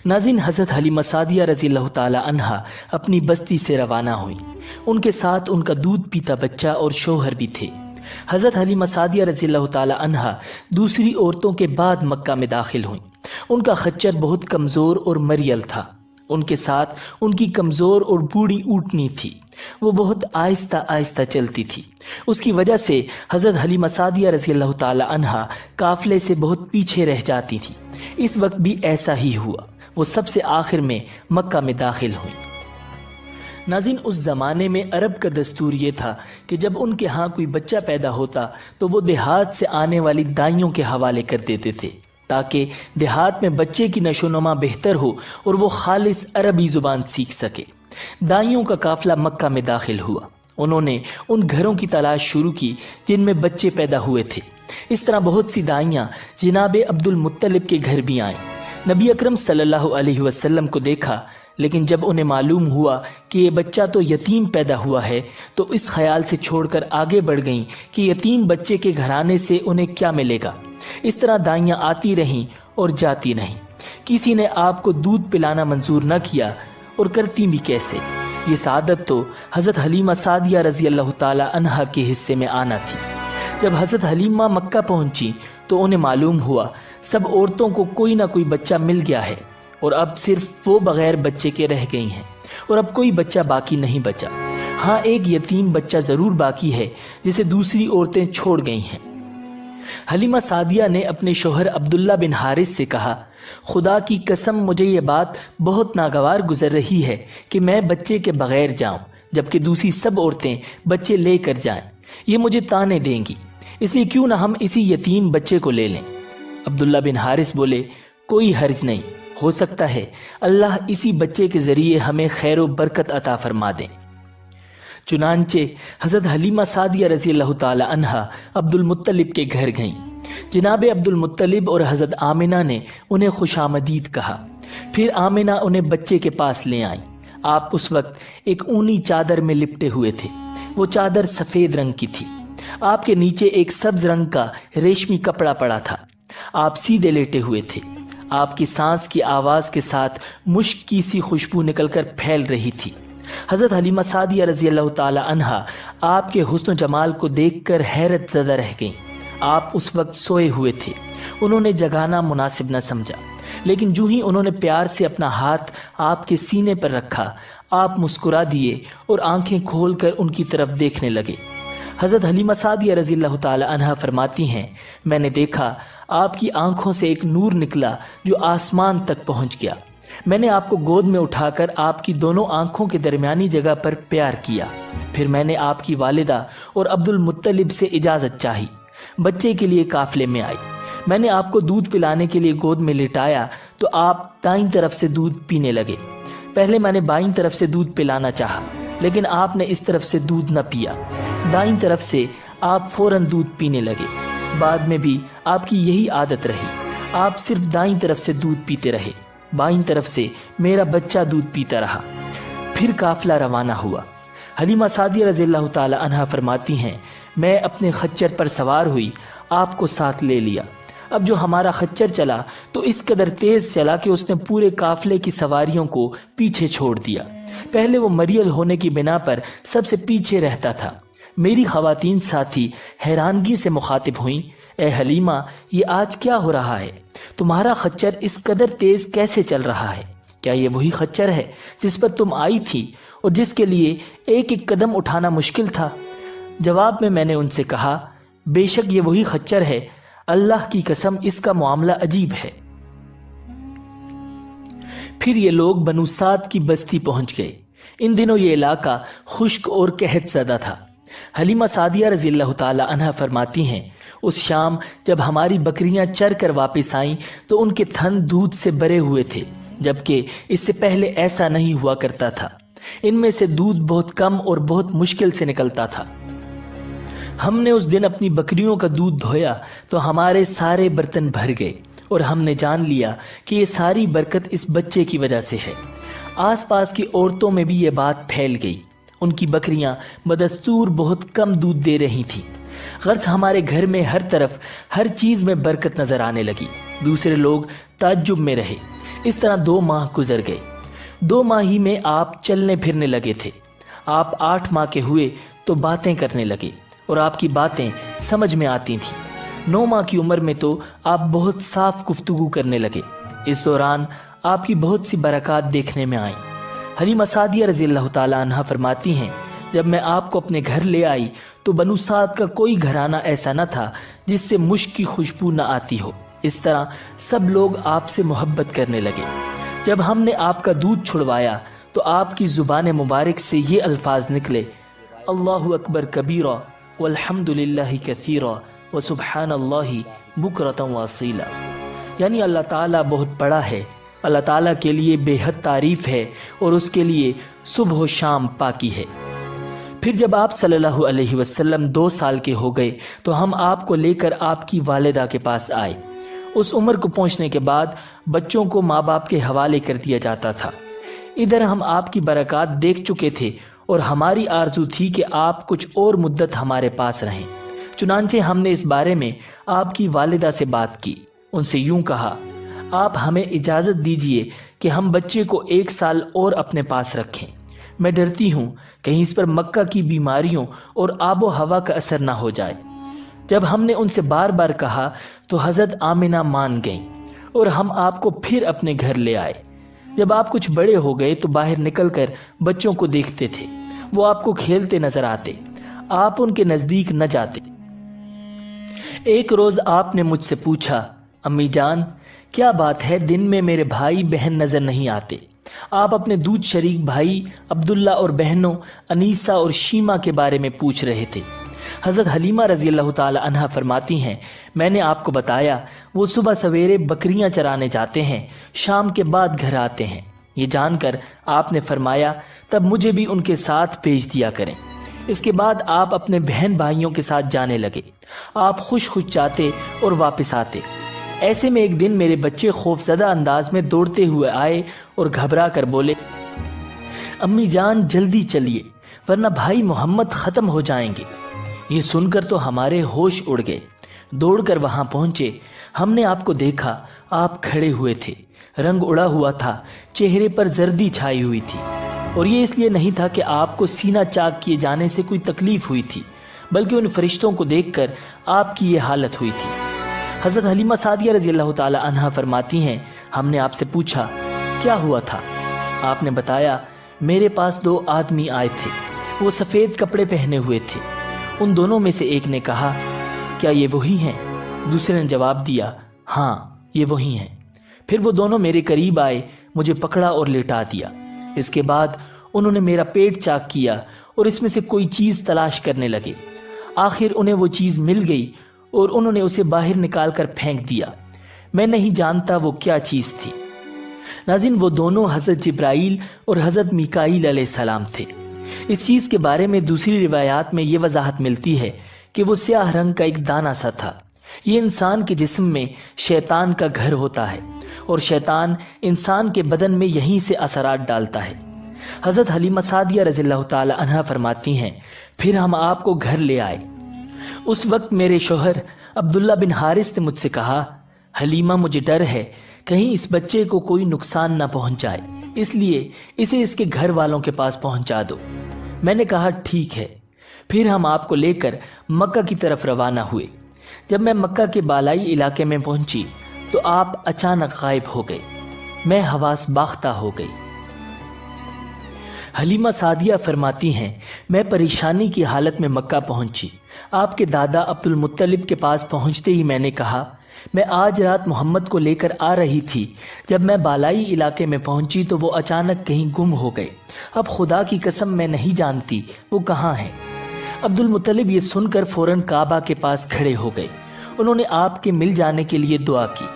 ناظرین، حضرت حلیمہ سعدیہ رضی اللہ تعالی عنہا اپنی بستی سے روانہ ہوئیں۔ ان کے ساتھ ان کا دودھ پیتا بچہ اور شوہر بھی تھے۔ حضرت حلیمہ سعدیہ رضی اللہ تعالی عنہا دوسری عورتوں کے بعد مکہ میں داخل ہوئیں۔ ان کا خچر بہت کمزور اور مریل تھا۔ ان کے ساتھ ان کی کمزور اور بوڑھی اونٹنی تھی۔ وہ بہت آہستہ آہستہ چلتی تھی۔ اس کی وجہ سے حضرت حلیمہ سعدیہ رضی اللہ تعالی عنہا قافلے سے بہت پیچھے رہ جاتی تھی۔ اس وقت بھی ایسا ہی ہوا۔ وہ سب سے آخر میں مکہ میں داخل ہوئیں۔ ناظرین، اس زمانے میں عرب کا دستور یہ تھا کہ جب ان کے ہاں کوئی بچہ پیدا ہوتا تو وہ دیہات سے آنے والی دائیوں کے حوالے کر دیتے تھے تاکہ دیہات میں بچے کی نشو و نما بہتر ہو اور وہ خالص عربی زبان سیکھ سکے۔ دائیوں کا قافلہ مکہ میں داخل ہوا۔ انہوں نے ان گھروں کی تلاش شروع کی جن میں بچے پیدا ہوئے تھے۔ اس طرح بہت سی دائیاں جناب عبد المطلب کے گھر بھی آئیں۔ نبی اکرم صلی اللہ علیہ وسلم کو دیکھا، لیکن جب انہیں معلوم ہوا کہ یہ بچہ تو یتیم پیدا ہوا ہے تو اس خیال سے چھوڑ کر آگے بڑھ گئیں کہ یتیم بچے کے گھرانے سے انہیں کیا ملے گا۔ اس طرح دائیاں آتی رہیں اور جاتی رہیں۔ کسی نے آپ کو دودھ پلانا منظور نہ کیا، اور کرتی بھی کیسے؟ یہ سعادت تو حضرت حلیمہ سعدیہ رضی اللہ تعالی عنہا کے حصے میں آنا تھی۔ جب حضرت حلیمہ مکہ پہنچی تو انہیں معلوم ہوا سب عورتوں کو کوئی نہ کوئی بچہ مل گیا ہے، اور اب صرف وہ بغیر بچے کے رہ گئی ہیں، اور اب کوئی بچہ باقی نہیں بچا۔ ہاں، ایک یتیم بچہ ضرور باقی ہے جسے دوسری عورتیں چھوڑ گئی ہیں۔ حلیمہ سعدیہ نے اپنے شوہر عبداللہ بن حارث سے کہا، خدا کی قسم مجھے یہ بات بہت ناگوار گزر رہی ہے کہ میں بچے کے بغیر جاؤں جبکہ دوسری سب عورتیں بچے لے کر جائیں۔ یہ مجھے تانے دیں گی، اس لیے کیوں نہ ہم اسی یتیم بچے کو لے لیں۔ عبداللہ بن حارث بولے، کوئی حرج نہیں، ہو سکتا ہے اللہ اسی بچے کے ذریعے ہمیں خیر و برکت عطا فرما دیں۔ چنانچہ حضرت حلیمہ سعدیہ رضی اللہ تعالی عنہا عبد المطلب کے گھر گئیں۔ جناب عبد المطلب اور حضرت آمنہ نے انہیں خوش آمدید کہا۔ پھر آمنہ انہیں بچے کے پاس لے آئیں۔ آپ اس وقت ایک اونی چادر میں لپٹے ہوئے تھے۔ وہ چادر سفید رنگ کی تھی۔ آپ کے نیچے ایک سبز رنگ کا ریشمی کپڑا پڑا تھا۔ آپ سیدھے لیٹے ہوئے تھے۔ آپ کی سانس کی آواز کے ساتھ مشک کی سی خوشبو نکل کر پھیل رہی تھی۔ حضرت حلیمہ سعدیہ رضی اللہ تعالی عنہا آپ کے حسن و جمال کو دیکھ کر حیرت زدہ رہ گئیں۔ آپ اس وقت سوئے ہوئے تھے۔ انہوں نے جگانا مناسب نہ سمجھا، لیکن جو ہی انہوں نے پیار سے اپنا ہاتھ آپ کے سینے پر رکھا، آپ مسکرا دیے اور آنکھیں کھول کر ان کی طرف دیکھنے لگے۔ حضرت حلیمہ سعدیہ رضی اللہ تعالی عنہا فرماتی ہیں، میں نے دیکھا آپ کی آنکھوں سے ایک نور نکلا جو آسمان تک پہنچ گیا۔ میں نے آپ کو گود میں اٹھا کر آپ کی دونوں آنکھوں کے درمیانی جگہ پر پیار کیا۔ پھر میں نے آپ کی والدہ اور عبد المطلب سے اجازت چاہی۔ بچے کے لیے قافلے میں آئی۔ میں نے آپ کو دودھ پلانے کے لیے گود میں لٹایا تو آپ دائیں طرف سے دودھ پینے لگے۔ پہلے میں نے بائیں طرف سے دودھ پلانا چاہا، لیکن آپ نے اس طرف سے دودھ نہ پیا۔ دائیں طرف سے آپ فوراً دودھ پینے لگے۔ بعد میں بھی آپ کی یہی عادت رہی۔ آپ صرف دائیں طرف سے دودھ پیتے رہے۔ بائیں طرف سے میرا بچہ دودھ پیتا رہا۔ پھر قافلہ روانہ ہوا۔ حلیمہ سعدیہ رضی اللہ تعالی عنہا فرماتی ہیں، میں اپنے خچر پر سوار ہوئی، آپ کو ساتھ لے لیا۔ اب جو ہمارا خچر چلا تو اس قدر تیز چلا کہ اس نے پورے قافلے کی سواریوں کو پیچھے چھوڑ دیا۔ پہلے وہ مریل ہونے کی بنا پر سب سے پیچھے رہتا تھا۔ میری خواتین ساتھی حیرانگی سے مخاطب ہوئیں، اے حلیمہ، یہ آج کیا ہو رہا ہے؟ تمہارا خچر اس قدر تیز کیسے چل رہا ہے؟ کیا یہ وہی خچر ہے جس پر تم آئی تھی اور جس کے لیے ایک ایک قدم اٹھانا مشکل تھا؟ جواب میں نے ان سے کہا، بے شک یہ وہی خچر ہے، اللہ کی قسم اس کا معاملہ عجیب ہے۔ پھر یہ لوگ بنو سعد کی بستی پہنچ گئے۔ ان دنوں یہ علاقہ خشک اور قحط زدہ تھا۔ حلیمہ سعدیہ رضی اللہ تعالی عنہا فرماتی ہیں، اس شام جب ہماری بکریاں چر کر واپس آئیں تو ان کے تھن دودھ سے بھرے ہوئے تھے، جبکہ اس سے پہلے ایسا نہیں ہوا کرتا تھا۔ ان میں سے دودھ بہت کم اور بہت مشکل سے نکلتا تھا۔ ہم نے اس دن اپنی بکریوں کا دودھ دھویا تو ہمارے سارے برتن بھر گئے، اور ہم نے جان لیا کہ یہ ساری برکت اس بچے کی وجہ سے ہے۔ آس پاس کی عورتوں میں بھی یہ بات پھیل گئی۔ ان کی بکریاں بدستور بہت کم دودھ دے رہی تھیں۔ غرض ہمارے گھر میں ہر طرف ہر چیز میں برکت نظر آنے لگی۔ دوسرے لوگ تعجب میں رہے۔ اس طرح 2 ماہ گزر گئے۔ 2 ماہ ہی میں آپ چلنے پھرنے لگے تھے۔ آپ 8 ماہ کے ہوئے تو باتیں کرنے لگے اور آپ کی باتیں سمجھ میں آتی تھیں۔ 9 ماہ کی عمر میں تو آپ بہت صاف گفتگو کرنے لگے۔ اس دوران آپ کی بہت سی برکات دیکھنے میں آئیں۔ حلیمہ سعدیہ رضی اللہ تعالیٰ عنہ فرماتی ہیں، جب میں آپ کو اپنے گھر لے آئی تو بنو سعد کا کوئی گھرانہ ایسا نہ تھا جس سے مشک کی خوشبو نہ آتی ہو۔ اس طرح سب لوگ آپ سے محبت کرنے لگے۔ جب ہم نے آپ کا دودھ چھڑوایا تو آپ کی زبان مبارک سے یہ الفاظ نکلے، اللہ اکبر کبیرہ والحمد للہ کثیرہ وسبحان اللہ بکرۃ واصیلا، یعنی اللہ تعالیٰ بہت بڑا ہے، اللہ تعالیٰ کے لیے بے حد تعریف ہے اور اس کے لیے صبح و شام پاکی ہے۔ پھر جب آپ صلی اللہ علیہ وسلم 2 سال کے ہو گئے تو ہم آپ کو لے کر آپ کی والدہ کے پاس آئے۔ اس عمر کو پہنچنے کے بعد بچوں کو ماں باپ کے حوالے کر دیا جاتا تھا۔ ادھر ہم آپ کی برکات دیکھ چکے تھے اور ہماری آرزو تھی کہ آپ کچھ اور مدت ہمارے پاس رہیں۔ چنانچہ ہم نے اس بارے میں آپ کی والدہ سے بات کی۔ ان سے یوں کہا، آپ ہمیں اجازت دیجئے کہ ہم بچے کو 1 سال اور اپنے پاس رکھیں۔ میں ڈرتی ہوں کہیں اس پر مکہ کی بیماریوں اور آب و ہوا کا اثر نہ ہو جائے۔ جب ہم نے ان سے بار بار کہا تو حضرت آمنہ مان گئیں اور ہم آپ کو پھر اپنے گھر لے آئے۔ جب آپ کچھ بڑے ہو گئے تو باہر نکل کر بچوں کو دیکھتے تھے، وہ آپ کو کھیلتے نظر آتے، آپ ان کے نزدیک نہ جاتے۔ ایک روز آپ نے مجھ سے پوچھا، امی جان کیا بات ہے دن میں میرے بھائی بہن نظر نہیں آتے؟ آپ اپنے دودھ شریک بھائی عبداللہ اور بہنوں انیسہ اور شیمہ کے بارے میں پوچھ رہے تھے۔ حضرت حلیمہ رضی اللہ تعالی عنہ فرماتی ہیں، میں نے آپ کو بتایا وہ صبح سویرے بکریاں چرانے جاتے ہیں، شام کے بعد گھر آتے ہیں۔ یہ جان کر آپ نے فرمایا تب مجھے بھی ان کے ساتھ بھیج دیا کریں۔ اس کے بعد آپ اپنے بہن بھائیوں کے ساتھ جانے لگے۔ آپ خوش خوش جاتے اور واپس آتے۔ ایسے میں ایک دن میرے بچے خوف زدہ انداز میں دوڑتے ہوئے آئے اور گھبرا کر بولے، امی جان جلدی چلیے ورنہ بھائی محمد ختم ہو جائیں گے۔ یہ سن کر تو ہمارے ہوش اڑ گئے۔ دوڑ کر وہاں پہنچے، ہم نے آپ کو دیکھا، آپ کھڑے ہوئے تھے، رنگ اڑا ہوا تھا، چہرے پر زردی چھائی ہوئی تھی، اور یہ اس لیے نہیں تھا کہ آپ کو سینہ چاک کیے جانے سے کوئی تکلیف ہوئی تھی، بلکہ ان فرشتوں کو دیکھ کر آپ کی یہ حالت ہوئی تھی۔ حضرت حلیمہ سعدیہ رضی اللہ تعالی عنہ فرماتی ہیں، ہم نے آپ سے پوچھا کیا ہوا تھا؟ آپ نے بتایا، میرے پاس 2 آدمی آئے تھے، وہ سفید کپڑے پہنے ہوئے تھے۔ ان دونوں میں سے ایک نے کہا، کیا یہ وہی ہیں؟ دوسرے نے جواب دیا، ہاں یہ وہی ہیں۔ پھر وہ دونوں میرے قریب آئے، مجھے پکڑا اور لٹا دیا۔ اس کے بعد انہوں نے میرا پیٹ چاک کیا اور اس میں سے کوئی چیز تلاش کرنے لگے۔ آخر انہیں وہ چیز مل گئی اور انہوں نے اسے باہر نکال کر پھینک دیا۔ میں نہیں جانتا وہ کیا چیز تھی۔ ناظرین، وہ دونوں حضرت جبرائیل اور حضرت میکائیل علیہ السلام تھے۔ اس چیز کے بارے میں دوسری روایات میں یہ وضاحت ملتی ہے کہ وہ سیاہ رنگ کا ایک دانہ سا تھا۔ یہ انسان کے جسم میں شیطان کا گھر ہوتا ہے اور شیطان انسان کے بدن میں یہیں سے اثرات ڈالتا ہے۔ حضرت حلیمہ سعدیہ رضی اللہ تعالی عنہ فرماتی ہیں، پھر ہم آپ کو گھر لے آئے۔ اس وقت میرے شوہر عبداللہ بن حارث نے مجھ سے کہا، حلیمہ مجھے ڈر ہے کہیں اس بچے کو کوئی نقصان نہ پہنچ جائے، اس لیے اسے اس کے گھر والوں کے پاس پہنچا دو۔ میں نے کہا ٹھیک ہے۔ پھر ہم آپ کو لے کر مکہ کی طرف روانہ ہوئے۔ جب میں مکہ کے بالائی علاقے میں پہنچی تو آپ اچانک غائب ہو گئے۔ میں حواس باختہ ہو گئی۔ حلیمہ سعدیہ فرماتی ہیں، میں پریشانی کی حالت میں مکہ پہنچی۔ آپ کے دادا عبد المطلب کے پاس پہنچتے ہی میں نے کہا، میں آج رات محمد کو لے کر آ رہی تھی، جب میں بالائی علاقے میں پہنچی تو وہ اچانک کہیں گم ہو گئے۔ اب خدا کی قسم میں نہیں جانتی وہ کہاں ہیں۔ عبد المطلب یہ سن کر فوراً کعبہ کے پاس کھڑے ہو گئے۔ انہوں نے آپ کے مل جانے کے لیے دعا کی،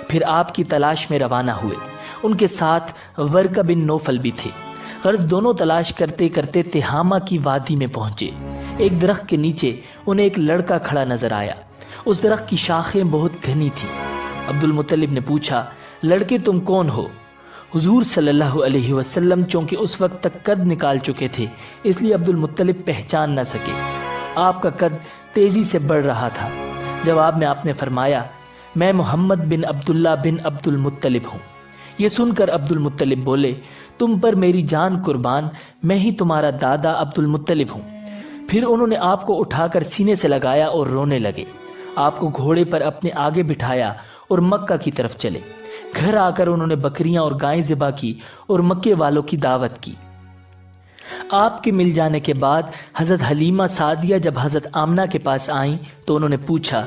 پھر آپ کی تلاش میں روانہ ہوئے۔ ان کے ساتھ ورقہ بن نوفل بھی تھے۔ غرض دونوں تلاش کرتے کرتے تہامہ کی وادی میں پہنچے۔ ایک درخت کے نیچے انہیں ایک لڑکا کھڑا نظر آیا۔ اس درخت کی شاخیں بہت گھنی تھیں۔ عبد المطلب نے پوچھا، لڑکے تم کون ہو؟ حضور صلی اللہ علیہ وسلم چونکہ اس وقت تک قد نکال چکے تھے، اس لیے عبد المطلب پہچان نہ سکے۔ آپ کا قد تیزی سے بڑھ رہا تھا۔ جواب میں آپ نے فرمایا، میں محمد بن عبداللہ بن عبد المطلب ہوں۔ یہ سن کر عبد المطلب بولے تم پر میری جان قربان، میں ہی تمہارا دادا عبد المطلب ہوں۔ پھر انہوں نے آپ کو اٹھا کر سینے سے لگایا اور رونے لگے۔ آپ کو گھوڑے پر اپنے آگے بٹھایا اور مکہ کی طرف چلے۔ گھر آ کر انہوں نے بکریاں اور گائیں ذبح کی اور مکے والوں کی دعوت کی۔ آپ کے مل جانے کے بعد حضرت حلیمہ سعدیہ جب حضرت آمنہ کے پاس آئیں تو انہوں نے پوچھا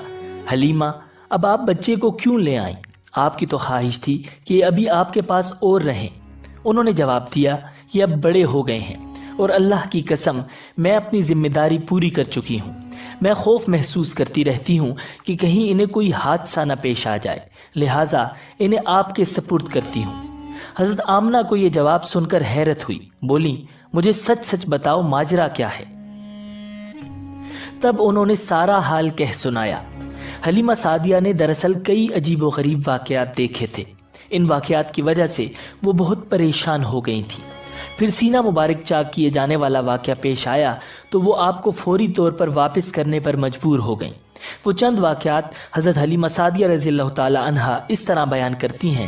حلیمہ اب آپ بچے کو کیوں لے آئیں؟ آپ کی تو خواہش تھی کہ یہ ابھی آپ کے پاس اور رہیں۔ انہوں نے جواب دیا یہ اب بڑے ہو گئے ہیں اور اللہ کی قسم میں اپنی ذمہ داری پوری کر چکی ہوں۔ میں خوف محسوس کرتی رہتی ہوں کہ کہیں انہیں کوئی حادثہ نہ پیش آ جائے، لہٰذا انہیں آپ کے سپرد کرتی ہوں۔ حضرت آمنہ کو یہ جواب سن کر حیرت ہوئی، بولی مجھے سچ سچ بتاؤ ماجرا کیا ہے؟ تب انہوں نے سارا حال کہہ سنایا۔ حلیمہ سعدیہ نے دراصل کئی عجیب و غریب واقعات دیکھے تھے۔ ان واقعات کی وجہ سے وہ بہت پریشان ہو گئی تھیں۔ پھر سینہ مبارک چاک کیے جانے والا واقعہ پیش آیا تو وہ آپ کو فوری طور پر واپس کرنے پر مجبور ہو گئیں۔ وہ چند واقعات حضرت حلیمہ سعدیہ رضی اللہ تعالی عنہا اس طرح بیان کرتی ہیں۔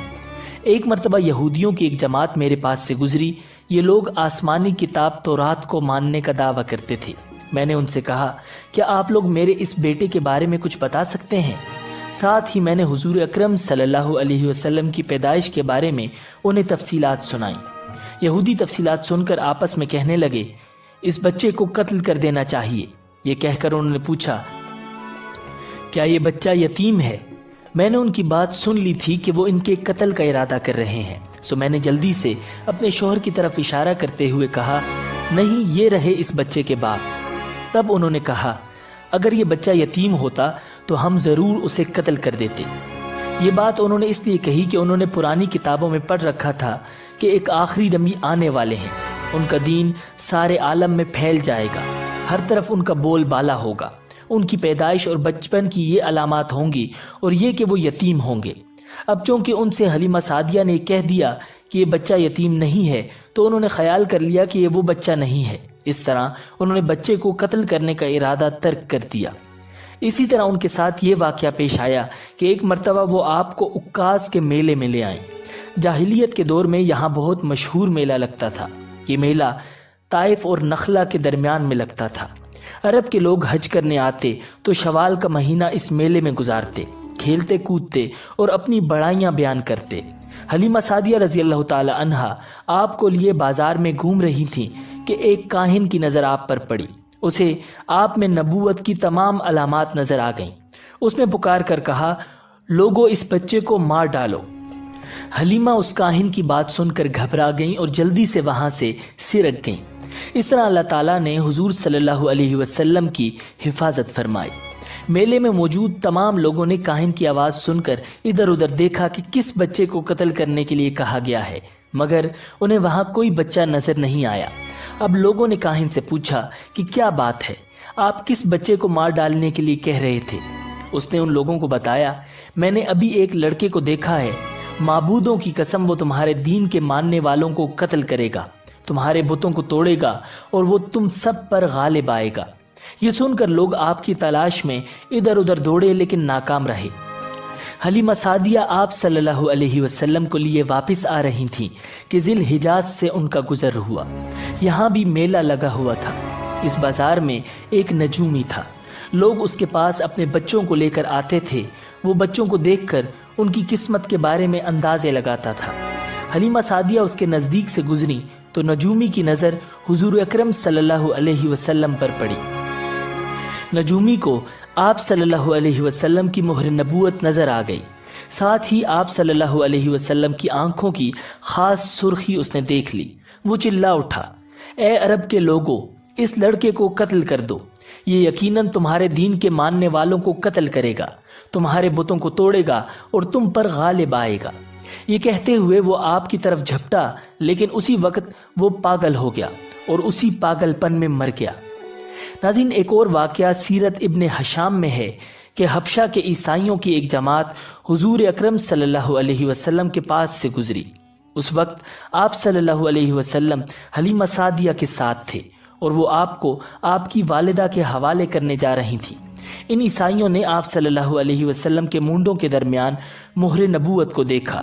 ایک مرتبہ یہودیوں کی ایک جماعت میرے پاس سے گزری۔ یہ لوگ آسمانی کتاب تورات کو ماننے کا دعویٰ کرتے تھے۔ میں نے ان سے کہا کیا آپ لوگ میرے اس بیٹے کے بارے میں کچھ بتا سکتے ہیں؟ ساتھ ہی میں نے حضور اکرم صلی اللہ علیہ وسلم کی پیدائش کے بارے میں انہیں تفصیلات سنائیں۔ یہودی تفصیلات سن کر آپس میں کہنے لگے اس بچے کو قتل کر دینا چاہیے۔ یہ کہہ کر انہوں نے پوچھا کیا یہ بچہ یتیم ہے؟ میں نے ان کی بات سن لی تھی کہ وہ ان کے قتل کا ارادہ کر رہے ہیں، سو میں نے جلدی سے اپنے شوہر کی طرف اشارہ کرتے ہوئے کہا نہیں یہ رہے اس بچے کے باپ۔ تب انہوں نے کہا اگر یہ بچہ یتیم ہوتا تو ہم ضرور اسے قتل کر دیتے۔ یہ بات انہوں نے اس لیے کہی کہ انہوں نے پرانی کتابوں میں پڑھ رکھا تھا کہ ایک آخری نبی آنے والے ہیں، ان کا دین سارے عالم میں پھیل جائے گا، ہر طرف ان کا بول بالا ہوگا، ان کی پیدائش اور بچپن کی یہ علامات ہوں گی اور یہ کہ وہ یتیم ہوں گے۔ اب چونکہ ان سے حلیمہ سعدیہ نے کہہ دیا کہ یہ بچہ یتیم نہیں ہے تو انہوں نے خیال کر لیا کہ یہ وہ بچہ نہیں ہے۔ اس طرح انہوں نے بچے کو قتل کرنے کا ارادہ ترک کر دیا۔ اسی طرح ان کے ساتھ یہ واقعہ پیش آیا کہ ایک مرتبہ وہ آپ کو عکاظ کے میلے میں لے آئیں۔ جاہلیت کے دور میں یہاں بہت مشہور میلہ لگتا تھا۔ یہ میلہ طائف اور نخلا کے درمیان میں لگتا تھا۔ عرب کے لوگ حج کرنے آتے تو شوال کا مہینہ اس میلے میں گزارتے، کھیلتے کودتے اور اپنی بڑائیاں بیان کرتے۔ حلیمہ سعدیہ رضی اللہ تعالی عنہا آپ کو لیے بازار میں گھوم رہی تھیں کہ ایک کاہن کی نظر آپ پر پڑی۔ اسے آپ میں نبوت کی تمام علامات نظر آ گئیں۔ اس نے پکار کر کہا لوگو اس بچے کو مار ڈالو۔ حلیمہ اس کاہن کی بات سن کر گھبرا گئیں اور جلدی سے وہاں سے سرک گئیں۔ اس طرح اللہ تعالیٰ نے حضور صلی اللہ علیہ وسلم کی حفاظت فرمائی۔ میلے میں موجود تمام لوگوں نے کاہن کی آواز سن کر ادھر ادھر دیکھا کہ کس بچے کو قتل کرنے کے لیے کہا گیا ہے، مگر انہیں وہاں کوئی بچہ نظر نہیں آیا۔ اب لوگوں نے کاہن سے پوچھا کہ کیا بات ہے، آپ کس بچے کو مار ڈالنے کے لیے کہہ رہے تھے؟ اس نے ان لوگوں کو بتایا میں نے ابھی ایک لڑکے کو دیکھا ہے، معبودوں کی قسم وہ تمہارے دین کے ماننے والوں کو قتل کرے گا، تمہارے بتوں کو توڑے گا اور وہ تم سب پر غالب آئے گا۔ یہ سن کر لوگ آپ کی تلاش میں ادھر ادھر دوڑے لیکن ناکام رہے۔ حلیمہ سعدیہ آپ صلی اللہ علیہ وسلم کو لیے واپس آ رہی تھیں کہ ذی الحجاز سے ان کا گزر ہوا۔ یہاں بھی میلہ لگا ہوا تھا۔ اس بازار میں ایک نجومی تھا، لوگ اس کے پاس اپنے بچوں کو لے کر آتے تھے۔ وہ بچوں کو دیکھ کر ان کی قسمت کے بارے میں اندازے لگاتا تھا۔ حلیمہ سعدیہ اس کے نزدیک سے گزری تو نجومی کی نظر حضور اکرم صلی اللہ علیہ وسلم پر پڑی۔ نجومی کو آپ صلی اللہ علیہ وسلم کی مہر نبوت نظر آ گئی، ساتھ ہی آپ صلی اللہ علیہ وسلم کی آنکھوں کی خاص سرخی اس نے دیکھ لی۔ وہ چلا اٹھا اے عرب کے لوگوں، اس لڑکے کو قتل کر دو، یہ یقیناً تمہارے دین کے ماننے والوں کو قتل کرے گا، تمہارے بتوں کو توڑے گا اور تم پر غالب آئے گا۔ یہ کہتے ہوئے وہ آپ کی طرف جھپٹا، لیکن اسی وقت وہ پاگل ہو گیا اور اسی پاگل پن میں مر گیا۔ ناظرین، ایک اور واقعہ سیرت ابن ہشام میں ہے کہ حبشہ کے عیسائیوں کی ایک جماعت حضور اکرم صلی اللہ علیہ وسلم کے پاس سے گزری۔ اس وقت آپ صلی اللہ علیہ وسلم حلیمہ سعدیہ کے ساتھ تھے اور وہ آپ کو آپ کی والدہ کے حوالے کرنے جا رہی تھیں۔ ان عیسائیوں نے آپ صلی اللہ علیہ وسلم کے مونڈوں کے درمیان مہر نبوت کو دیکھا۔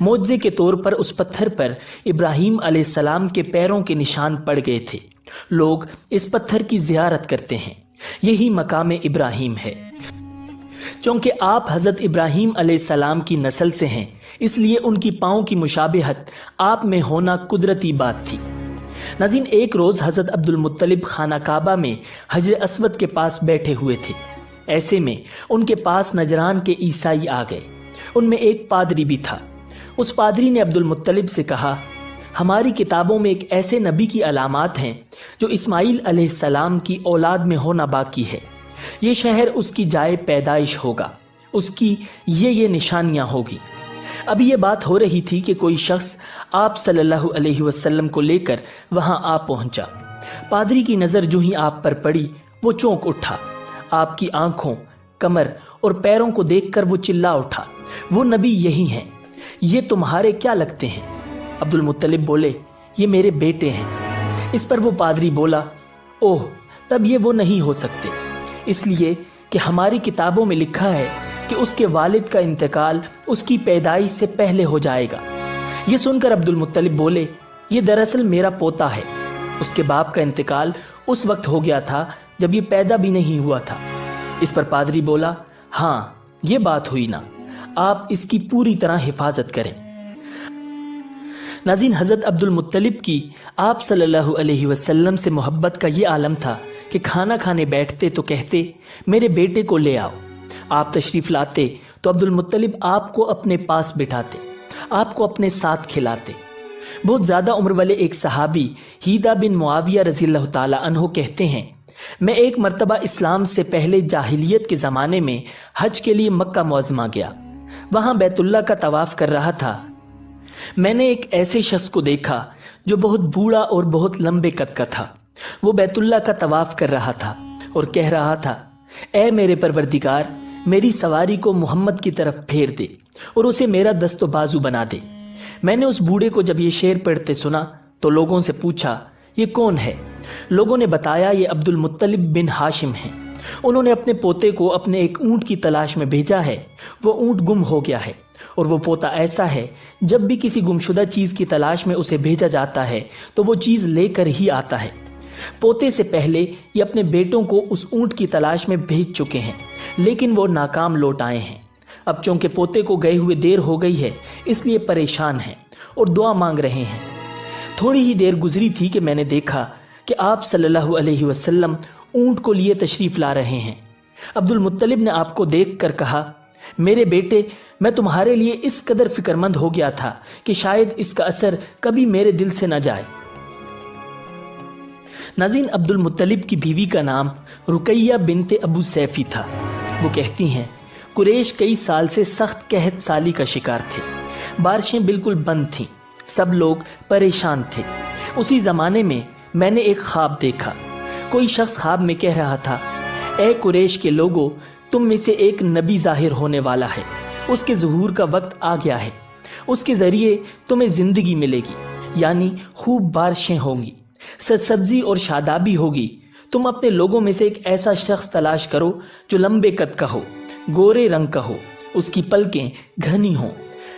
معجزے کے طور پر اس پتھر پر ابراہیم علیہ السلام کے پیروں کے نشان پڑ گئے تھے۔ لوگ اس پتھر کی زیارت کرتے ہیں، یہی مقام ابراہیم ہے۔ چونکہ آپ حضرت ابراہیم علیہ السلام کی نسل سے ہیں، اس لیے ان کی پاؤں کی مشابہت آپ میں ہونا قدرتی بات تھی۔ ناظرین، ایک روز حضرت عبد المطلب خانہ کعبہ میں حجر اسود کے پاس بیٹھے ہوئے تھے۔ ایسے میں ان کے پاس نجران کے عیسائی آ گئے۔ ان میں ایک پادری بھی تھا۔ اس پادری نے عبد المطلب سے کہا، ہماری کتابوں میں ایک ایسے نبی کی علامات ہیں جو اسماعیل علیہ السلام کی اولاد میں ہونا باقی ہے۔ یہ شہر اس کی جائے پیدائش ہوگا، اس کی یہ نشانیاں ہوگی۔ ابھی یہ بات ہو رہی تھی کہ کوئی شخص آپ صلی اللہ علیہ وسلم کو لے کر وہاں آ پہنچا۔ پادری کی نظر جو ہی آپ پر پڑی وہ چونک اٹھا۔ آپ کی آنکھوں، کمر اور پیروں کو دیکھ کر وہ چلا اٹھا، وہ نبی یہی ہیں، یہ تمہارے کیا لگتے ہیں؟ عبد المطلب بولے، یہ میرے بیٹے ہیں۔ اس پر وہ پادری بولا، اوہ، تب یہ وہ نہیں ہو سکتے، اس لیے کہ ہماری کتابوں میں لکھا ہے کہ اس کے والد کا انتقال اس کی پیدائش سے پہلے ہو جائے گا۔ یہ سن کر عبد المطلب بولے، یہ دراصل میرا پوتا ہے، اس کے باپ کا انتقال اس وقت ہو گیا تھا جب یہ پیدا بھی نہیں ہوا تھا۔ اس پر پادری بولا، ہاں یہ بات ہوئی نا، آپ اس کی پوری طرح حفاظت کریں۔ ناظرین، حضرت عبد المطلب کی آپ صلی اللہ علیہ وسلم سے محبت کا یہ عالم تھا کہ کھانا کھانے بیٹھتے تو کہتے، میرے بیٹے کو لے آؤ۔ آپ تشریف لاتے تو عبد المطلب آپ کو اپنے پاس بٹھاتے، آپ کو اپنے ساتھ کھلاتے۔ بہت زیادہ عمر والے ایک صحابی ہیدا بن معاویہ رضی اللہ تعالی عنہ کہتے ہیں، میں ایک مرتبہ اسلام سے پہلے جاہلیت کے زمانے میں حج کے لیے مکہ معظمہ گیا۔ وہاں بیت اللہ کا طواف کر رہا تھا۔ میں نے ایک ایسے شخص کو دیکھا جو بہت بوڑھا اور بہت لمبے قد کا تھا۔ وہ بیت اللہ کا طواف کر رہا تھا اور کہہ رہا تھا، اے میرے پروردگار، میری سواری کو محمد کی طرف پھیر دے اور اسے میرا دست و بازو بنا دے۔ میں نے اس بوڑھے کو جب یہ شعر پڑھتے سنا تو لوگوں سے پوچھا، یہ کون ہے؟ لوگوں نے بتایا، یہ عبد المطلب بن ہاشم ہیں۔ انہوں نے اپنے پوتے کو اپنے ایک اونٹ کی تلاش میں بھیجا ہے، وہ اونٹ گم ہو گیا ہے، اور وہ پوتا ایسا ہے جب بھی کسی گمشدہ چیز کی تلاش میں اسے بھیجا جاتا ہے تو وہ چیز لے کر ہی آتا ہے۔ پوتے سے پہلے یہ اپنے بیٹوں کو اس اونٹ کی تلاش میں بھیج چکے ہیں، لیکن وہ ناکام لوٹ آئے ہیں۔ اب چونکہ پوتے کو گئے ہوئے دیر ہو گئی ہے، اس لیے پریشان ہیں اور دعا مانگ رہے ہیں۔ تھوڑی ہی دیر گزری تھی کہ میں نے دیکھا کہ آپ صلی اللہ علیہ وسلم اونٹ کو لیے تشریف لا رہے ہیں۔ عبد المطلب نے آپ کو دیکھ کر کہا، میرے بیٹے، میں تمہارے لیے اس قدر فکر مند ہو گیا تھا کہ شاید اس کا اثر کبھی میرے دل سے نہ جائے۔ ناظرین، عبد المطلب کی بیوی کا نام رقیہ بنت ابو سیفی تھا۔ وہ کہتی ہیں، قریش کئی سال سے سخت قحط سالی کا شکار تھے، بارشیں بالکل بند تھیں، سب لوگ پریشان تھے۔ اسی زمانے میں میں نے ایک خواب دیکھا۔ کوئی شخص خواب میں کہہ رہا تھا، اے قریش کے لوگوں، تم میں سے ایک نبی ظاہر ہونے والا ہے، اس کے ظہور کا وقت آ گیا ہے، اس کے ذریعے تمہیں زندگی ملے گی، یعنی خوب بارشیں ہوں گی، سبزی اور شادابی ہوگی۔ تم اپنے لوگوں میں سے ایک ایسا شخص تلاش کرو جو لمبے قد کا ہو، گورے رنگ کا ہو، اس کی پلکیں گھنی ہوں،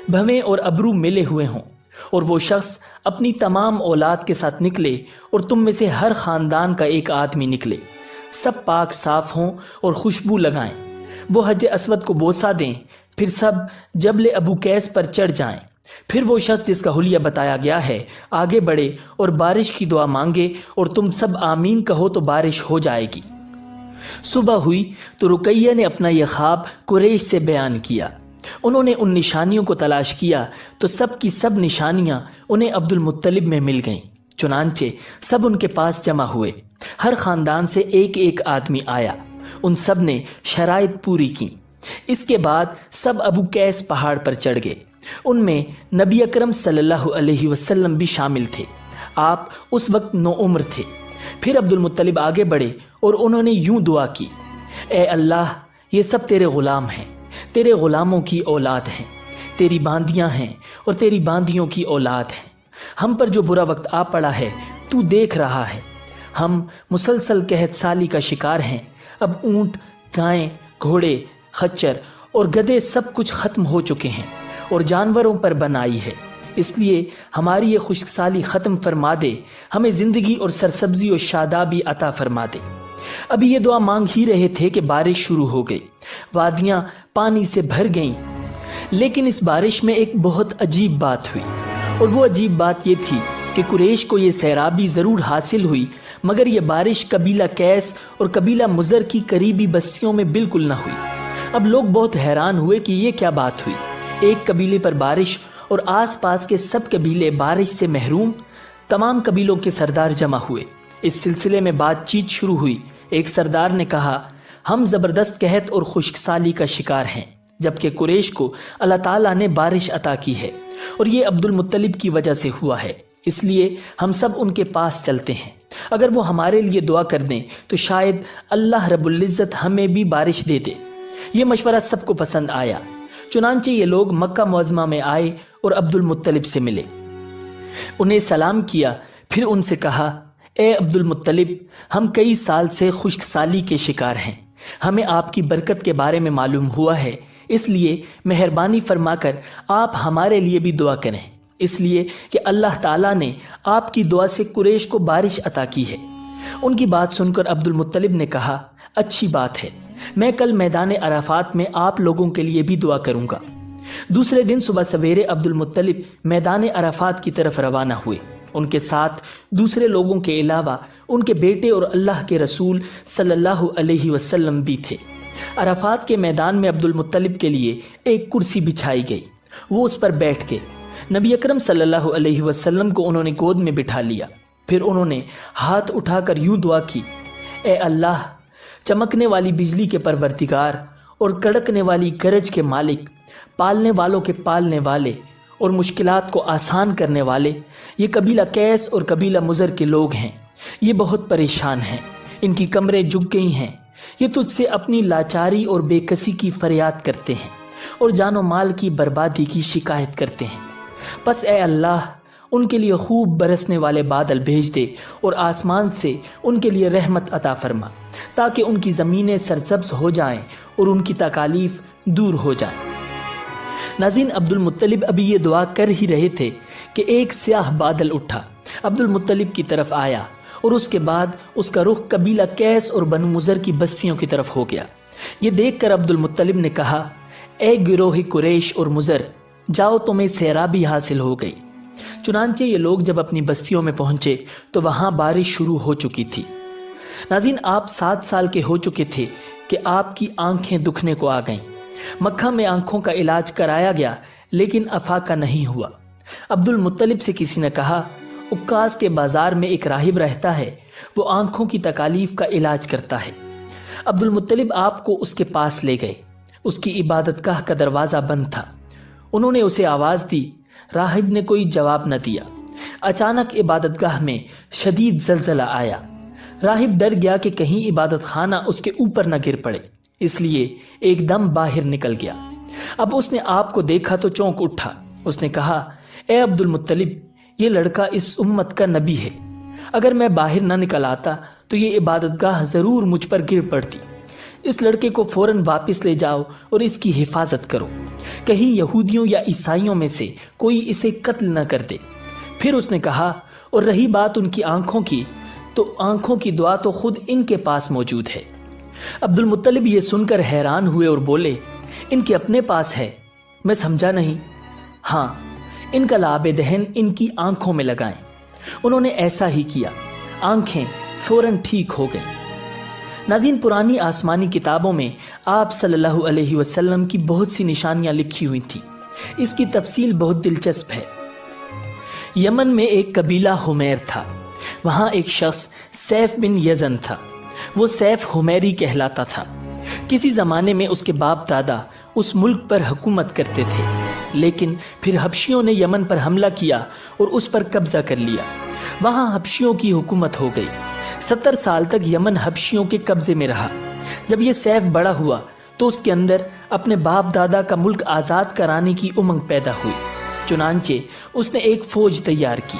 بھویں اور ابرو ملے ہوئے ہوں، اور وہ شخص اپنی تمام اولاد کے ساتھ نکلے اور تم میں سے ہر خاندان کا ایک آدمی نکلے، سب پاک صاف ہوں اور خوشبو لگائیں، وہ حجر اسود کو بوسہ دیں، پھر سب جبل ابو قیس پر چڑھ جائیں، پھر وہ شخص جس کا حلیہ بتایا گیا ہے آگے بڑھے اور بارش کی دعا مانگے اور تم سب آمین کہو تو بارش ہو جائے گی۔ صبح ہوئی تو رقیہ نے اپنا یہ خواب قریش سے بیان کیا۔ انہوں نے ان نشانیوں کو تلاش کیا تو سب کی سب نشانیاں انہیں عبد المطلب میں مل گئیں۔ چنانچہ سب ان کے پاس جمع ہوئے، ہر خاندان سے ایک ایک آدمی آیا، ان سب نے شرائط پوری کی۔ اس کے بعد سب ابو قیس پہاڑ پر چڑھ گئے۔ ان میں نبی اکرم صلی اللہ علیہ وسلم بھی شامل تھے۔ آپ اس وقت نوعمر تھے۔ پھر عبد المطلب آگے بڑھے اور انہوں نے یوں دعا کی، اے اللہ، یہ سب تیرے غلام ہیں، تیرے غلاموں کی اولاد ہیں، تیری باندیاں ہیں اور تیری باندیوں کی اولاد ہیں۔ ہم پر جو برا وقت آ پڑا ہے تو دیکھ رہا ہے، ہم مسلسل قحط سالی کا شکار ہیں۔ اب اونٹ، گائیں، گھوڑے، خچر اور گدھے سب کچھ ختم ہو چکے ہیں اور جانوروں پر بنائی ہے، اس لیے ہماری یہ خشک سالی ختم فرما دے، ہمیں زندگی اور سرسبزی اور شادابی عطا فرما دے۔ ابھی یہ دعا مانگ ہی رہے تھے کہ بارش شروع ہو گئی، وادیاں پانی سے بھر گئیں، لیکن اس بارش میں ایک بہت عجیب بات ہوئی، اور وہ عجیب بات یہ تھی کہ قریش کو یہ سیرابی ضرور حاصل ہوئی، مگر یہ بارش قبیلہ کیس اور قبیلہ مضر کی قریبی بستیوں میں بالکل نہ ہوئی۔ اب لوگ بہت حیران ہوئے کہ یہ کیا بات ہوئی، ایک قبیلے پر بارش اور آس پاس کے سب قبیلے بارش سے محروم۔ تمام قبیلوں کے سردار جمع ہوئے، اس سلسلے میں بات چیت شروع ہوئی۔ ایک سردار نے کہا، ہم زبردست قحط اور خشک سالی کا شکار ہیں، جبکہ قریش کو اللہ تعالیٰ نے بارش عطا کی ہے، اور یہ عبد المطلب کی وجہ سے ہوا ہے، اس لیے ہم سب ان کے پاس چلتے ہیں، اگر وہ ہمارے لیے دعا کر دیں تو شاید اللہ رب العزت ہمیں بھی بارش دے دے۔ یہ مشورہ سب کو پسند آیا، چنانچہ یہ لوگ مکہ معظمہ میں آئے اور عبد المطلب سے ملے، انہیں سلام کیا، پھر ان سے کہا، اے عبد المطلب، ہم کئی سال سے خشک سالی کے شکار ہیں، ہمیں آپ کی برکت کے بارے میں معلوم ہوا ہے، اس لیے مہربانی فرما کر آپ ہمارے لیے بھی دعا کریں، اس لیے کہ اللہ تعالیٰ نے آپ کی دعا سے قریش کو بارش عطا کی ہے۔ ان کی بات سن کر عبد المطلب نے کہا، اچھی بات ہے، میں کل میدان عرفات میں آپ لوگوں کے لیے بھی دعا کروں گا۔ دوسرے دن صبح سویرے عبد المطلب میدان عرفات کی طرف روانہ ہوئے، ان کے ساتھ دوسرے لوگوں کے علاوہ ان کے بیٹے اور اللہ کے رسول صلی اللہ علیہ وسلم بھی تھے۔ عرفات کے میدان میں عبد المطلب کے لیے ایک کرسی بچھائی گئی، وہ اس پر بیٹھ گئے۔ نبی اکرم صلی اللہ علیہ وسلم کو انہوں نے گود میں بٹھا لیا، پھر انہوں نے ہاتھ اٹھا کر یوں دعا کی، اے اللہ، چمکنے والی بجلی کے پروردگار اور کڑکنے والی گرج کے مالک، پالنے والوں کے پالنے والے اور مشکلات کو آسان کرنے والے، یہ قبیلہ کیس اور قبیلہ مضر کے لوگ ہیں، یہ بہت پریشان ہیں، ان کی کمریں جھک گئی ہیں، یہ تجھ سے اپنی لاچاری اور بے کسی کی فریاد کرتے ہیں اور جان و مال کی بربادی کی شکایت کرتے ہیں، پس اے اللہ ان کے لیے خوب برسنے والے بادل بھیج دے اور آسمان سے ان کے لیے رحمت عطا فرما، تاکہ ان کی زمینیں سرسبز ہو جائیں اور ان کی تکالیف دور ہو جائیں۔ ناظرین، عبد المطلب ابھی یہ دعا کر ہی رہے تھے کہ ایک سیاہ بادل اٹھا، عبد المطلب کی طرف آیا، اور اس کے بعد اس کا رخ قبیلہ کیس اور بنو مضر کی بستیوں کی طرف ہو گیا۔ یہ دیکھ کر عبد المطلب نے کہا، اے گروہ قریش اور مضر، جاؤ تمہیں سیرابی حاصل ہو گئی۔ چنانچہ یہ لوگ جب اپنی بستیوں میں پہنچے تو وہاں بارش شروع ہو چکی تھی۔ ناظرین، آپ 7 سال کے ہو چکے تھے کہ آپ کی آنکھیں دکھنے کو آ گئیں۔ مکہ میں آنکھوں کا علاج کرایا گیا، لیکن افاقہ نہیں ہوا۔ عبد المطلب سے کسی نے کہا، عکاظ کے بازار میں ایک راہب رہتا ہے، وہ آنکھوں کی تکالیف کا علاج کرتا ہے۔ عبد المطلب آپ کو اس کے پاس لے گئے، اس کی عبادت گاہ کا دروازہ بند تھا۔ انہوں نے اسے آواز دی، راہب نے کوئی جواب نہ دیا۔ اچانک عبادت گاہ میں شدید زلزلہ آیا، راہب ڈر گیا کہ کہیں عبادت خانہ اس کے اوپر نہ گر پڑے، اس لیے ایک دم باہر نکل گیا۔ اب اس نے آپ کو دیکھا تو چونک اٹھا، اس نے کہا، اے عبد المطلب، یہ لڑکا اس امت کا نبی ہے، اگر میں باہر نہ نکل آتا تو یہ عبادت گاہ ضرور مجھ پر گر پڑتی، اس لڑکے کو فوراً واپس لے جاؤ اور اس کی حفاظت کرو، کہیں یہودیوں یا عیسائیوں میں سے کوئی اسے قتل نہ کر دے۔ پھر اس نے کہا، اور رہی بات ان کی آنکھوں کی، تو آنکھوں کی دعا تو خود ان کے پاس موجود ہے۔ عبد المطلب یہ سن کر حیران ہوئے اور بولے، ان کے اپنے پاس ہے؟ میں سمجھا نہیں۔ ہاں، ان کا لعاب دہن ان کی آنکھوں میں لگائیں۔ انہوں نے ایسا ہی کیا، آنکھیں فوراً ٹھیک ہو گئیں۔ ناظرین، پرانی آسمانی کتابوں میں آپ صلی اللہ علیہ وسلم کی بہت سی نشانیاں لکھی ہوئی تھیں، اس کی تفصیل بہت دلچسپ ہے۔ یمن میں ایک قبیلہ حمیر تھا، وہاں ایک شخص سیف بن یزن تھا، وہ سیف حمیری کہلاتا تھا۔ کسی زمانے میں اس کے باپ دادا اس ملک پر حکومت کرتے تھے، لیکن پھر حبشیوں نے یمن پر حملہ کیا اور اس پر قبضہ کر لیا، وہاں حبشیوں کی حکومت ہو گئی۔ 70 سال تک یمن حبشیوں کے قبضے میں رہا۔ جب یہ سیف بڑا ہوا تو اس کے اندر اپنے باپ دادا کا ملک آزاد کرانے کی امنگ پیدا ہوئی، چنانچہ اس نے ایک فوج تیار کی،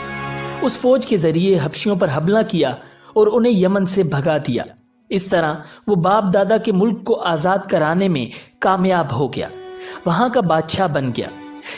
اس فوج کے ذریعے حبشیوں پر حملہ کیا اور انہیں یمن سے بھگا دیا۔ اس طرح وہ باپ دادا کے ملک کو آزاد کرانے میں کامیاب ہو گیا، وہاں کا بادشاہ بن گیا۔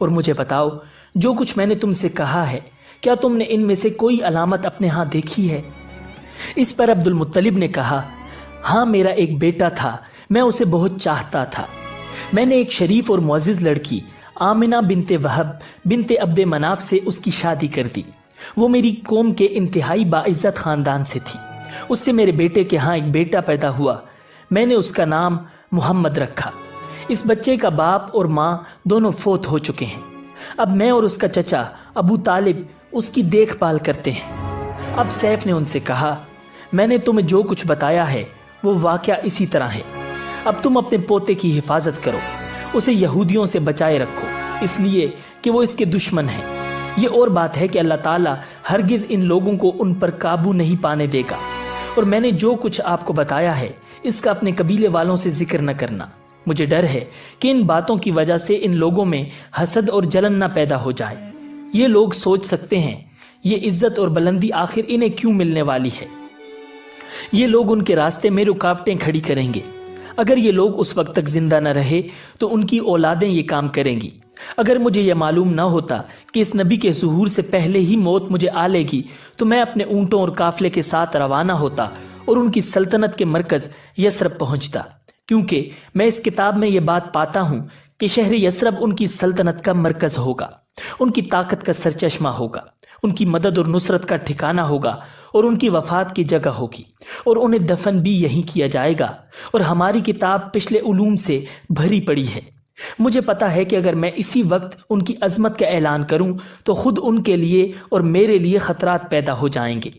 اور مجھے بتاؤ جو کچھ میں نے تم سے کہا ہے کیا تم نے ان میں سے کوئی علامت اپنے ہاں دیکھی ہے؟ اس پر عبد المطلب نے کہا ہاں میرا ایک بیٹا تھا، میں اسے بہت چاہتا تھا۔ میں نے ایک شریف اور معزز لڑکی آمنہ بنت وہب بنت عبد مناف سے اس کی شادی کر دی۔ وہ میری قوم کے انتہائی باعزت خاندان سے تھی۔ اس سے میرے بیٹے کے ہاں ایک بیٹا پیدا ہوا، میں نے اس کا نام محمد رکھا۔ اس بچے کا باپ اور ماں دونوں فوت ہو چکے ہیں۔ اب میں اور اس کا چچا ابو طالب اس کی دیکھ بھال کرتے ہیں۔ اب سیف نے ان سے کہا میں نے تمہیں جو کچھ بتایا ہے وہ واقعہ اسی طرح ہے۔ اب تم اپنے پوتے کی حفاظت کرو، اسے یہودیوں سے بچائے رکھو، اس لیے کہ وہ اس کے دشمن ہیں۔ یہ اور بات ہے کہ اللہ تعالیٰ ہرگز ان لوگوں کو ان پر قابو نہیں پانے دے گا۔ اور میں نے جو کچھ آپ کو بتایا ہے اس کا اپنے قبیلے والوں سے ذکر نہ کرنا۔ مجھے ڈر ہے کہ ان باتوں کی وجہ سے ان لوگوں میں حسد اور جلن نہ پیدا ہو جائے۔ یہ لوگ سوچ سکتے ہیں یہ عزت اور بلندی آخر انہیں کیوں ملنے والی ہے۔ یہ لوگ ان کے راستے میں رکاوٹیں کھڑی کریں گے۔ اگر یہ لوگ اس وقت تک زندہ نہ رہے تو ان کی اولادیں یہ کام کریں گی۔ اگر مجھے یہ معلوم نہ ہوتا کہ اس نبی کے ظہور سے پہلے ہی موت مجھے آ لے گی تو میں اپنے اونٹوں اور قافلے کے ساتھ روانہ ہوتا اور ان کی سلطنت کے مرکز یثرب پہنچتا، کیونکہ میں اس کتاب میں یہ بات پاتا ہوں کہ شہر یثرب ان کی سلطنت کا مرکز ہوگا، ان کی طاقت کا سرچشمہ ہوگا، ان کی مدد اور نصرت کا ٹھکانہ ہوگا اور ان کی وفات کی جگہ ہوگی، اور انہیں دفن بھی یہیں کیا جائے گا۔ اور ہماری کتاب پچھلے علوم سے بھری پڑی ہے۔ مجھے پتا ہے کہ اگر میں اسی وقت ان کی عظمت کا اعلان کروں تو خود ان کے لیے اور میرے لیے خطرات پیدا ہو جائیں گے۔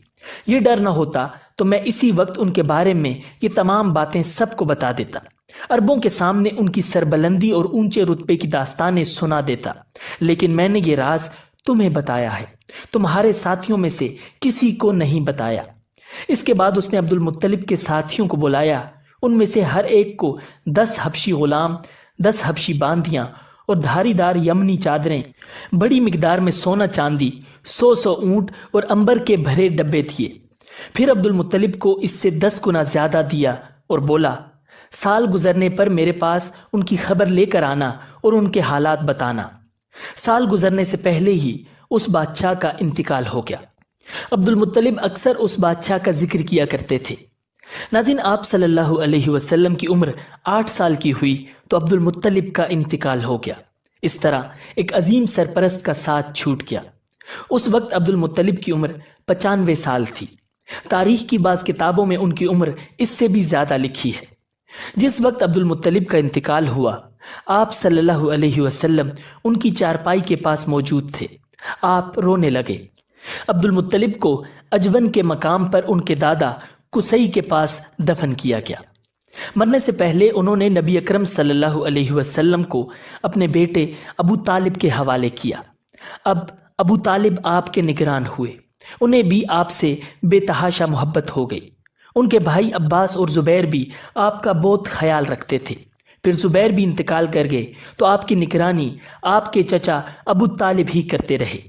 یہ ڈر نہ ہوتا تو میں اسی وقت ان کے بارے میں یہ تمام باتیں سب کو بتا دیتا، عربوں کے سامنے ان کی سربلندی اور اونچے رتبے کی داستانیں سنا دیتا۔ لیکن میں نے یہ راز تمہیں بتایا ہے، تمہارے ساتھیوں میں سے کسی کو نہیں بتایا۔ اس کے بعد اس نے عبد المطلب کے ساتھیوں کو بلایا، ان میں سے ہر ایک کو 10 حبشی غلام، 10 حبشی باندیاں اور دھاری دار یمنی چادریں، بڑی مقدار میں سونا چاندی، 100 اونٹ اور عنبر کے بھرے ڈبے دیے۔ پھر عبد المطلب کو اس سے 10 گنا زیادہ دیا اور بولا سال گزرنے پر میرے پاس ان کی خبر لے کر آنا اور ان کے حالات بتانا۔ سال گزرنے سے پہلے ہی اس بادشاہ کا انتقال ہو گیا۔ عبد المطلب اکثر اس بادشاہ کا ذکر کیا کرتے تھے۔ ناظرین، آپ صلی اللہ علیہ وسلم کی عمر 8 سال کی ہوئی تو عبد المطلب کا انتقال ہو گیا۔ اس طرح ایک عظیم سرپرست کا ساتھ چھوٹ گیا۔ اس وقت عبد المطلب کی عمر 95 سال تھی۔ تاریخ کی بعض کتابوں میں ان کی عمر اس سے بھی زیادہ لکھی ہے۔ جس وقت عبد المطلب کا انتقال ہوا، آپ صلی اللہ علیہ وسلم ان کی چارپائی کے پاس موجود تھے۔ آپ رونے لگے۔ عبد المطلب کو اجون کے مقام پر ان کے دادا قصی کے پاس دفن کیا گیا۔ مرنے سے پہلے انہوں نے نبی اکرم صلی اللہ علیہ وسلم کو اپنے بیٹے ابو طالب کے حوالے کیا۔ اب ابو طالب آپ کے نگران ہوئے، انہیں بھی آپ سے بے تحاشا محبت ہو گئی۔ ان کے بھائی عباس اور زبیر بھی آپ کا بہت خیال رکھتے تھے۔ پھر زبیر بھی انتقال کر گئے تو آپ کی نگرانی آپ کے چچا ابو طالب ہی کرتے رہے۔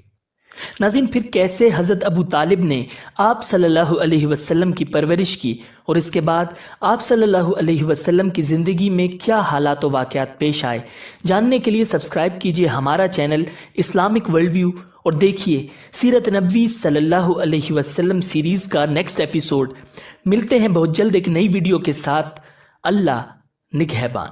ناظرین، پھر کیسے حضرت ابو طالب نے آپ صلی اللہ علیہ وسلم کی پرورش کی اور اس کے بعد آپ صلی اللہ علیہ وسلم کی زندگی میں کیا حالات و واقعات پیش آئے، جاننے کے لیے سبسکرائب کیجئے ہمارا چینل اسلامک ورلڈ ویو اور دیکھیے سیرت نبوی صلی اللہ علیہ وسلم سیریز کا نیکسٹ ایپیسوڈ۔ ملتے ہیں بہت جلد ایک نئی ویڈیو کے ساتھ۔ اللہ نگہبان۔